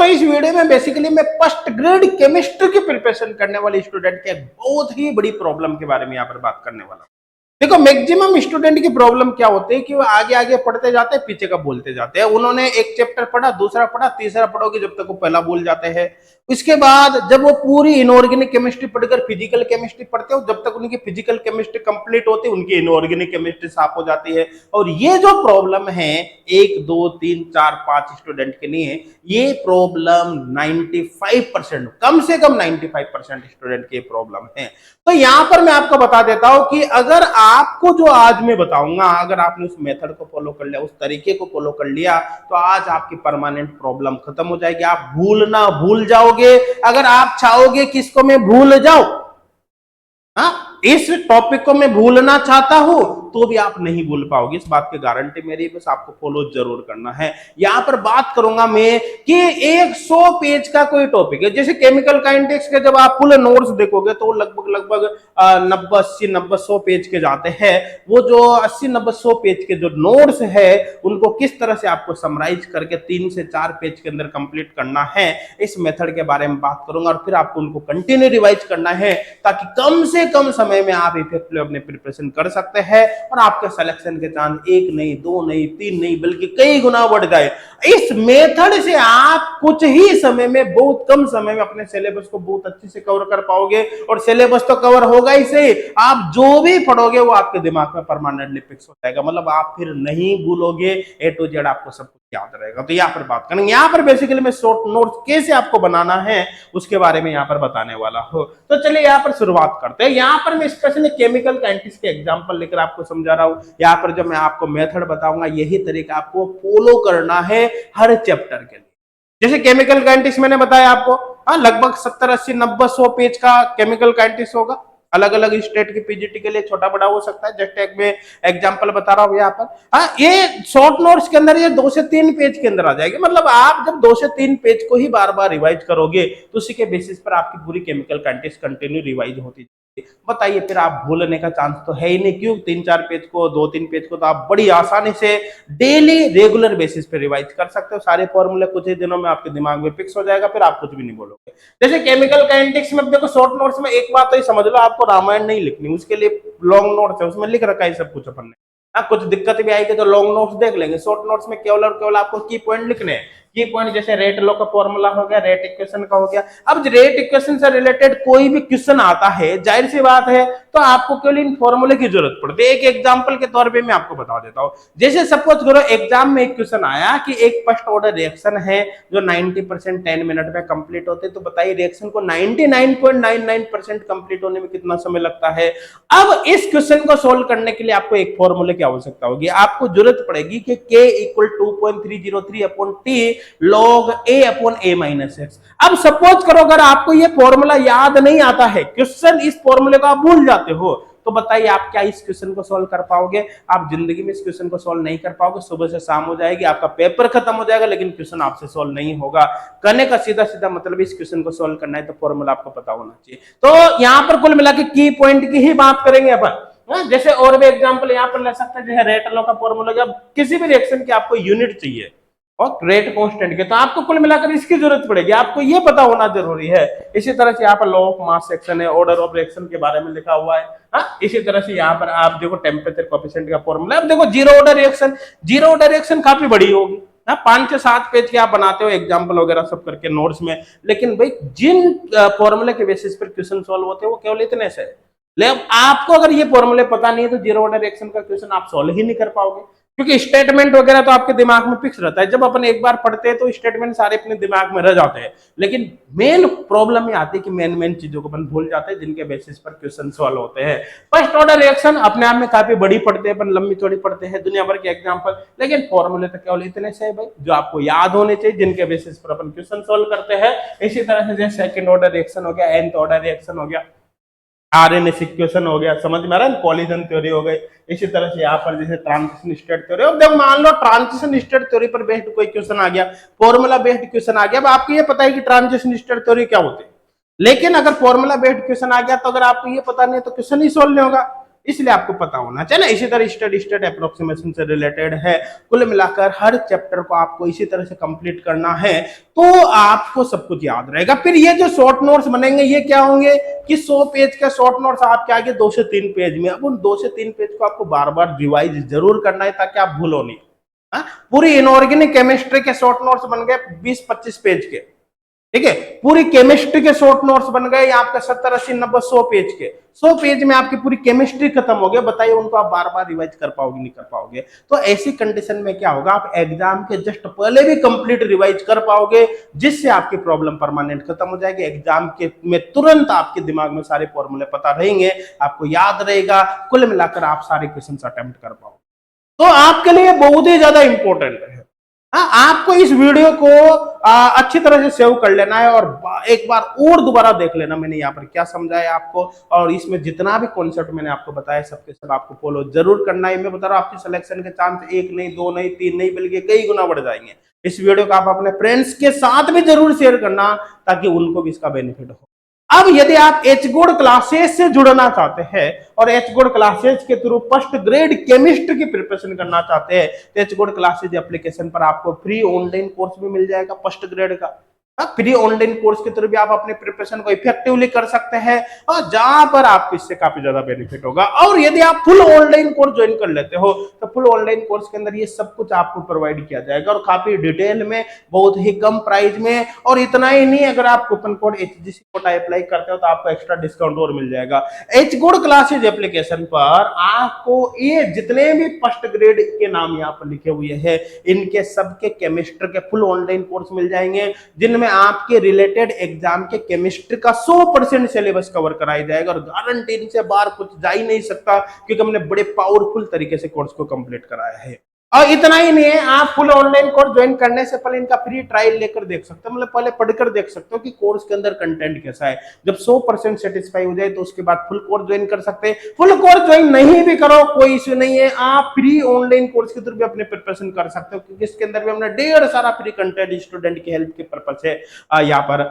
दोस्तों इस वीडियो में बेसिकली मैं फर्स्ट ग्रेड केमिस्ट्री की प्रिपरेशन करने वाले स्टूडेंट के बहुत ही बड़ी प्रॉब्लम के बारे में यहाँ पर बात करने वाला हूं। देखो मैक्सिमम स्टूडेंट की प्रॉब्लम क्या होती है कि वो आगे आगे पढ़ते जाते हैं, पीछे का बोलते जाते हैं। उन्होंने एक चैप्टर पढ़ा, दूसरा पढ़ा, तीसरा पढ़ोगे जब तक वो पहला भूल जाते हैं। इसके बाद जब वो पूरी इनऑर्गेनिक केमिस्ट्री पढ़कर फिजिकल केमिस्ट्री पढ़ते हो, जब तक उनकी फिजिकल केमिस्ट्री कंप्लीट होती है उनकी इनऑर्गेनिक केमिस्ट्री साफ हो जाती है। और ये जो प्रॉब्लम है 1 2 3 4 5 स्टूडेंट के लिए, ये प्रॉब्लम 95% कम से कम 95% स्टूडेंट की प्रॉब्लम है। तो यहां पर मैं आपको बता देता हूं कि अगर आपको जो आज मैं बताऊंगा, अगर आपने उस मेथड को फॉलो कर लिया, उस तरीके को फॉलो कर लिया, तो आज आपकी परमानेंट प्रॉब्लम खत्म हो जाएगी। आप भूलना भूल जाओगे। अगर आप चाहोगे कि इसको मैं भूल जाऊं, इस टॉपिक को मैं भूलना चाहता हूं, तो भी आप नहीं भूल पाओगे। इस बात की गारंटी मेरी, बस आपको फॉलो जरूर करना है। यहां पर बात करूंगा मैं कि 100 पेज का कोई टॉपिक है, जैसे केमिकल काइनेटिक्स के जब आप फुल नोट्स देखोगे तो लगभग 90 80 90 100 पेज के जाते हैं। वो जो 80 90 100 पेज के जो नोट्स है उनको किस तरह से आपको समराइज करके 3 से 4 पेज के अंदर कंप्लीट करना है, इस मेथड के बारे में बात करूंगा। और फिर आपको उनको कंटिन्यू रिवाइज करना है ताकि कम से कम समय में आप इफेक्टिवली अपने प्रिपरेशन कर सकते हैं और आपके सिलेक्शन के चांस 1 नहीं 2 नहीं 3 नहीं बल्कि कई गुना बढ़ जाए। इस मेथड से आप कुछ ही समय में, बहुत कम समय में अपने सिलेबस को बहुत अच्छे से कवर कर पाओगे। और सिलेबस तो कवर होगा ही सही, आप जो भी पढ़ोगे वो आपके दिमाग में परमानेंटली फिक्स हो जाएगा। मतलब आप फिर नहीं भूलोगे, A to Z आपको सब कुछ याद रहेगा। तो यहाँ पर बात करेंगे, यहाँ पर बेसिकली मैं शॉर्ट नोट्स कैसे आपको बनाना है उसके बारे में यहाँ पर बताने वाला हूँ। तो चलिए यहाँ पर शुरुआत करते हैं। यहाँ पर मैं स्पेशली केमिकल काइनेटिक्स के एग्जांपल लेकर आपको समझा रहा हूँ। यहाँ पर जो मैं आपको मेथड बताऊंगा, यही तरीका आपको फॉलो करना है हर चैप्टर के लिए। जैसे केमिकल काइनेटिक्स मैंने बताया आपको, लगभग 70 80 90 100 पेज का केमिकल काइनेटिक्स होगा। अलग अलग स्टेट की पीजीटी के लिए छोटा बड़ा हो सकता है। जस्ट एक मैं एग्जांपल बता रहा हूं यहाँ पर। ये शॉर्ट नोट्स के अंदर ये 2 से 3 पेज के अंदर आ जाएगी। मतलब आप जब 2 से 3 पेज को ही बार बार रिवाइज करोगे तो उसी के बेसिस पर आपकी पूरी केमिकल काइनेटिक्स कंटिन्यू रिवाइज होती। बताइए, फिर आप भूलने का चांस तो है ही नहीं। क्यों? 3-4 पेज को, 2-3 पेज को तो आप बड़ी आसानी से डेली रेगुलर बेसिस पे रिवाइज कर सकते हो। सारे फॉर्मूले कुछ ही दिनों में आपके दिमाग में फिक्स हो जाएगा, फिर आप कुछ भी नहीं बोलोगे। जैसे केमिकल काइनेटिक्स में देखो, शॉर्ट नोट्स में एक बात तो ही समझ लो, आपको रामायण नहीं लिखनी, उसके लिए लॉन्ग नोट्स है, उसमें लिख रखा है सब कुछ अपन ने। कुछ दिक्कत भी आएगी तो लॉन्ग नोट्स देख लेंगे। शॉर्ट नोट्स में केवल और केवल आपको की पॉइंट लिखने हैं। की पॉइंट जैसे रेट लॉ का फॉर्मूला हो गया, रेट इक्वेशन का हो गया। अब रेट इक्वेशन से रिलेटेड कोई भी क्वेश्चन आता है, जाहिर सी बात है, तो आपको केवल इन फॉर्मूले की जरूरत पड़ती है। एक एग्जांपल के तौर पे मैं आपको बता देता हूं। जैसे सपोज करो एग्जाम में एक क्वेश्चन आया कि एक फर्स्ट ऑर्डर रिएक्शन है जो 90% 10 मिनट में कंप्लीट होते, तो बताइए रिएक्शन को 99.99% कंप्लीट होने में कितना समय लगता है। अब इस क्वेश्चन को सोल्व करने के लिए आपको एक फॉर्मूले की आवश्यकता होगी। आपको जरूरत पड़ेगी कि K = 2.303/T log A/A-x। अब सपोज करो अगर आपको ये फॉर्मूला याद नहीं आता है, क्वेश्चन इस फॉर्मूले को आप भूल जाते हो, तो बताइए आप क्या इस क्वेश्चन को सॉल्व कर पाओगे? आप जिंदगी में इस क्वेश्चन को सॉल्व नहीं कर पाओगे। सुबह से शाम हो जाएगी, आपका पेपर खत्म हो जाएगा, लेकिन क्वेश्चन आपसे सॉल्व नहीं होगा। कहने का सीधा सीधा मतलब इस क्वेश्चन को सॉल्व करना है तो फॉर्मूला आपको पता होना चाहिए। तो यहाँ पर कुल मिला के की पॉइंट की ही बात करेंगे अपन। जैसे और भी एग्जाम्पल यहाँ पर ले सकते हैं, जैसे रेट लॉ का फॉर्मूला, जब किसी भी रिएक्शन की आपको यूनिट चाहिए और रेट कांस्टेंट के, तो आपको कुल मिलाकर इसकी जरूरत पड़ेगी, आपको ये पता होना जरूरी है। इसी तरह से यहाँ पर लॉ ऑफ मास सेक्शन है, ऑर्डर ऑफ रिएक्शन के बारे में लिखा हुआ है। इसी तरह से यहाँ पर आप देखो टेम्परेचर कोएफिशिएंट का फॉर्मूला। अब देखो जीरो ऑर्डर रिएक्शन काफी बड़ी होगी, 5 से 7 पेज के आप बनाते हो एग्जाम्पल वगैरह सब करके नोट्स में, लेकिन भाई जिन फॉर्मूले के बेसिस पर क्वेश्चन सॉल्व होते हैं वो केवल इतने से। लेकिन आपको अगर ये फॉर्मूले पता नहीं है तो जीरो ऑर्डर रिएक्शन का क्वेश्चन आप सॉल्व ही नहीं कर पाओगे, क्योंकि स्टेटमेंट वगैरह तो आपके दिमाग में फिक्स रहता है। जब अपन एक बार पढ़ते हैं तो स्टेटमेंट सारे अपने दिमाग में रह जाते हैं, लेकिन मेन प्रॉब्लम ये आती है कि मेन चीजों को अपन भूल जाते हैं जिनके बेसिस पर क्वेश्चन सॉल्व होते हैं। फर्स्ट ऑर्डर रिएक्शन अपने आप में काफी बड़ी पढ़ते हैं अपन, लंबी चौड़ी पढ़ते हैं, दुनिया भर के एग्जाम्पल, लेकिन फॉर्मूले तो केवल इतने से भाई जो आपको याद होने चाहिए, जिनके बेसिस पर अपन क्वेश्चन सॉल्व करते हैं। इसी तरह से जैसे सेकंड ऑर्डर रिएक्शन हो गया, nth ऑर्डर रिएक्शन हो गया, RNA इक्वेशन हो गया, समझ में आ रहा है, कॉलिजन थ्योरी हो गई। इसी तरह से यहाँ पर जैसे ट्रांजिशन स्टेट थ्योरी। अब जब मान लो ट्रांजिशन स्टेट थ्योरी पर बेस्ड कोई क्वेश्चन आ गया, फॉर्मूला बेस्ड क्वेश्चन आ गया, अब आपको ये पता है कि ट्रांजिशन स्टेट थ्योरी क्या होती है, लेकिन अगर फॉर्मूला बेस्ड क्वेश्चन आ गया तो अगर आपको ये पता नहीं है तो क्वेश्चन ही सोल्व नहीं होगा। इसलिए आपको पता होना चाहिए ना। इसी तरह स्टेडी स्टेट अप्रोक्सीमेशन से रिलेटेड है। कुल मिलाकर हर चैप्टर को आपको इसी तरह से कंप्लीट करना है तो आपको सब कुछ याद रहेगा। फिर ये जो शॉर्ट नोट्स बनेंगे ये क्या होंगे कि 100 पेज का शॉर्ट नोट्स आपके आगे 2 से 3 पेज में। अब उन 2 से 3 पेज को आपको बार बार रिवाइज जरूर करना है ताकि आप भूलो नहीं। पूरी इनऑर्गेनिक केमिस्ट्री के शॉर्ट नोट्स बन गए 20-25 पेज के, ठीक है। पूरी केमिस्ट्री के शॉर्ट नोट्स बन गए आपके 70, 80, 90, 100 पेज के। 100 पेज में आपकी पूरी केमिस्ट्री खत्म हो गया। बताइए उनको आप बार बार रिवाइज कर पाओगे नहीं कर पाओगे। तो ऐसी कंडीशन में क्या होगा, आप एग्जाम के जस्ट पहले भी कंप्लीट रिवाइज कर पाओगे, जिससे आपकी प्रॉब्लम परमानेंट खत्म हो जाएगी। एग्जाम के में तुरंत आपके दिमाग में सारे फॉर्मूले पता रहेंगे, आपको याद रहेगा। कुल मिलाकर आप सारे क्वेश्चन अटेम्प्ट कर पाओगे। तो आपके लिए बहुत ही ज्यादा इंपॉर्टेंट है। आपको इस वीडियो को अच्छी तरह से सेव कर लेना है और एक बार और दोबारा देख लेना मैंने यहाँ पर क्या समझाया आपको, और इसमें जितना भी कॉन्सेप्ट मैंने आपको बताया सबके सब आपको फॉलो जरूर करना है। मैं बता रहा हूँ आपकी सिलेक्शन के चांस 1 नहीं, 2 नहीं, 3 नहीं, बल्कि कई गुना बढ़ जाएंगे। इस वीडियो को आप अपने फ्रेंड्स के साथ भी जरूर शेयर करना ताकि उनको भी इसका बेनिफिट हो। अब यदि आप एच गुड क्लासेस से जुड़ना चाहते हैं और एच गुड क्लासेस के थ्रू फर्स्ट ग्रेड केमिस्ट्री की प्रिपरेशन करना चाहते हैं तो एच गुड क्लासेस एप्लीकेशन पर आपको फ्री ऑनलाइन कोर्स भी मिल जाएगा फर्स्ट ग्रेड का। फ्री ऑनलाइन कोर्स के थ्रू भी आप अपने प्रिपरेशन को इफेक्टिवली कर सकते हैं और जहां पर आपको इससे काफी ज्यादा बेनिफिट होगा। और यदि आप फुल ऑनलाइन कोर्स ज्वाइन कर लेते हो तो फुल ऑनलाइन कोर्स के अंदर ये सब कुछ आपको प्रोवाइड किया जाएगा और काफी डिटेल में, बहुत ही कम प्राइस में। और इतना ही नहीं, अगर आप coupon code HGC code apply करते हो तो आपको एक्स्ट्रा डिस्काउंट और मिल जाएगा। एच गुड क्लासेज एप्लीकेशन पर आपको ये जितने भी फर्स्ट ग्रेड के नाम यहाँ पर लिखे हुए हैं इनके सबके केमिस्ट्री के फुल ऑनलाइन कोर्स मिल जाएंगे, जिनमें आपके रिलेटेड एग्जाम के केमिस्ट्री का 100% सिलेबस कवर कराया जाएगा। और गारंटी इनसे बाहर कुछ जा ही नहीं सकता क्योंकि हमने बड़े पावरफुल तरीके से कोर्स को कंप्लीट कराया है। और इतना ही नहीं है, आप फुल ऑनलाइन कोर्स ज्वाइन करने से पहले इनका फ्री ट्रायल लेकर देख सकते हो, मतलब पहले पढ़कर देख सकते हो कि कोर्स के अंदर कंटेंट कैसा है। जब 100% सेटिस्फाई हो जाए तो उसके बाद फुल कोर्स ज्वाइन कर सकते हैं। फुल कोर्स ज्वाइन नहीं भी करो कोई इश्यू नहीं है, आप फ्री ऑनलाइन कोर्स के थ्रू भी अपने प्रिपरेशन कर सकते हो क्योंकि इसके अंदर भी हमने ढेर सारा फ्री कंटेंट स्टूडेंट की हेल्प के पर्पज से यहाँ पर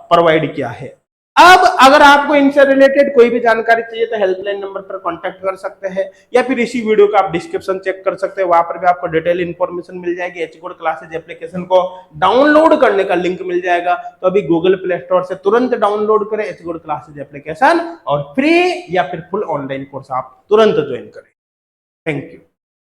प्रोवाइड किया है। अब अगर आपको इनसे रिलेटेड कोई भी जानकारी चाहिए तो हेल्पलाइन नंबर पर कांटेक्ट कर सकते हैं या फिर इसी वीडियो का आप डिस्क्रिप्शन चेक कर सकते हैं, वहां पर भी आपको डिटेल इंफॉर्मेशन मिल जाएगी। एच गुड क्लासेज एप्लीकेशन को डाउनलोड करने का लिंक मिल जाएगा, तो अभी गूगल प्ले स्टोर से तुरंत डाउनलोड करें एच गुड क्लासेज एप्लीकेशन और फ्री या फिर फुल ऑनलाइन कोर्स आप तुरंत ज्वाइन करें। Thank you.